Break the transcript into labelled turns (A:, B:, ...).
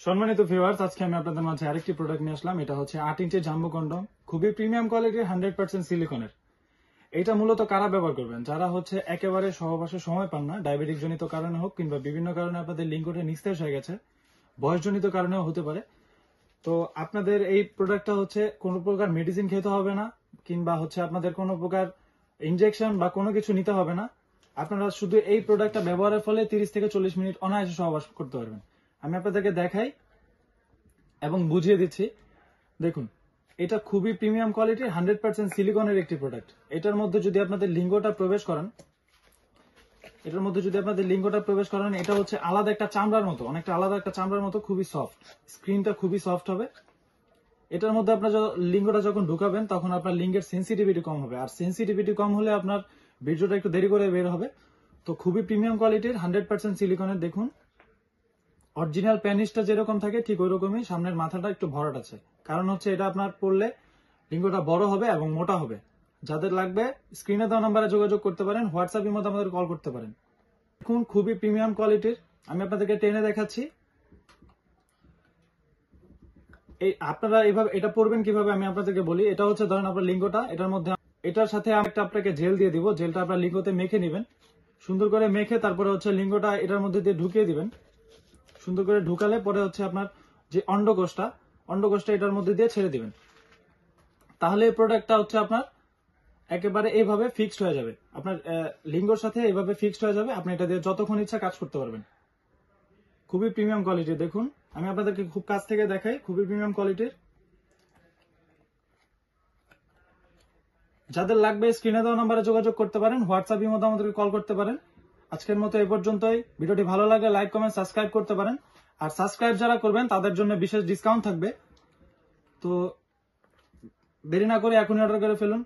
A: সম্মানিত ভিউয়ার্স, আজকে আমি আপনাদের মাঝে আরেকটি প্রোডাক্ট নিয়ে আসলাম। এটা হচ্ছে 8 ইঞ্চি জাম্বো কন্ডম, খুবই প্রিমিয়াম কোয়ালিটির 100% সিলিকনের। এটা মূলত কারা ব্যবহার করবেন? যারা হচ্ছে একেবারে সহবাসে সময় পান না, ডায়াবেটিক জনিত কারণে হোক কিংবা বিভিন্ন কারণে আপনাদের লিঙ্গটা নিস্তেজ হয়ে গেছে, বয়সজনিত কারণেও হতে পারে। তো আপনাদের এই প্রোডাক্টটা হচ্ছে কোনো প্রকার মেডিসিন খেতে হবে না, কিংবা হচ্ছে আপনাদের কোনো প্রকার ইনজেকশন বা কোনো কিছু নিতে হবে না। আপনারা শুধু এই প্রোডাক্টটা ব্যবহারের ফলে 30 থেকে 40 মিনিট অনায়াসে সহবাস করতে পারবেন। আমি আপনাদেরকে দেখাই এবং বুঝিয়ে দিচ্ছি। দেখুন, এটা খুবই প্রিমিয়াম কোয়ালিটির 100% সিলিকনের একটি প্রোডাক্ট। এটার মধ্যে যদি আপনাদের লিঙ্গটা প্রবেশ করান, এটা হচ্ছে আলাদা একটা চামড়ার মতো, অনেকটা আলাদা একটা চামড়ার মতো, খুবই সফট। স্ক্রিনটা খুবই সফট হবে। এটার মধ্যে আপনার লিঙ্গটা যখন ঢুকাবেন তখন আপনার লিঙ্গের সেন্সিটিভিটি কম হবে, আর সেন্সিটিভিটি কম হলে আপনার বীর্যটা একটু দেরি করে বের হবে। তো খুবই প্রিমিয়াম কোয়ালিটির 100% সিলিকনের। দেখুন, অরিজিনাল প্যানিসটা যেরকম থাকে ঠিক ওই রকমই সামনের মাথাটা একটু ভরাট আছে। কারণ হচ্ছে এটা আপনার পড়লে লিঙ্গটা বড় হবে এবং মোটা হবে। যাদের লাগবে স্ক্রিনে দেওয়া নাম্বারে যোগাযোগ করতে পারেন, হোয়াটসঅ্যাপের মধ্যে আমাদের কল করতে পারেন। দেখুন, খুবই প্রিমিয়াম কোয়ালিটির। আমি আপনাদেরকে টেনে দেখাচ্ছি। এই আপনারা এইভাবে এটা পড়বেন কিভাবে আমি আপনাদেরকে বলি। এটা হচ্ছে ধরেন আপনার লিঙ্গটা, এটার মধ্যে এটার সাথে আমি একটা আপনাকে জেল দিয়ে দিব। জেলটা আপনার লিঙ্গতে মেখে নেবেন, সুন্দর করে মেখে তারপরে হচ্ছে লিঙ্গটা এটার মধ্যে দিয়ে ঢুকিয়ে দিবেন। সুন্দর করে ঢুকালে পরে হচ্ছে আপনার যে অন্ডকোষটা এটার মধ্যে দিয়ে ছেড়ে দিবেন। তাহলে এই প্রোডাক্টটা হচ্ছে আপনার একেবারে এইভাবে ফিক্সড হয়ে যাবে, আপনার লিঙ্গর সাথে এইভাবে ফিক্সড হয়ে যাবে। আপনি এটা দিয়ে যতক্ষণ ইচ্ছা কাজ করতে পারবেন। খুবই প্রিমিয়াম কোয়ালিটির। দেখুন, আমি আপনাদেরকে খুব কাছ থেকে দেখাই, খুবই প্রিমিয়াম কোয়ালিটির। যাদের লাগবে স্ক্রিনে দেওয়া নাম্বারে যোগাযোগ করতে পারেন, হোয়াটসঅ্যাপের মধ্যে আমাদেরকে কল করতে পারেন। আজকের মতো এই পর্যন্তই। ভিডিওটি ভালো লাগলে লাইক, কমেন্ট, সাবস্ক্রাইব করতে পারেন। আর সাবস্ক্রাইব যারা করবেন তাদের জন্য বিশেষ ডিসকাউন্ট থাকবে। তো দেরি না করে এখনই অর্ডার করে ফেলুন।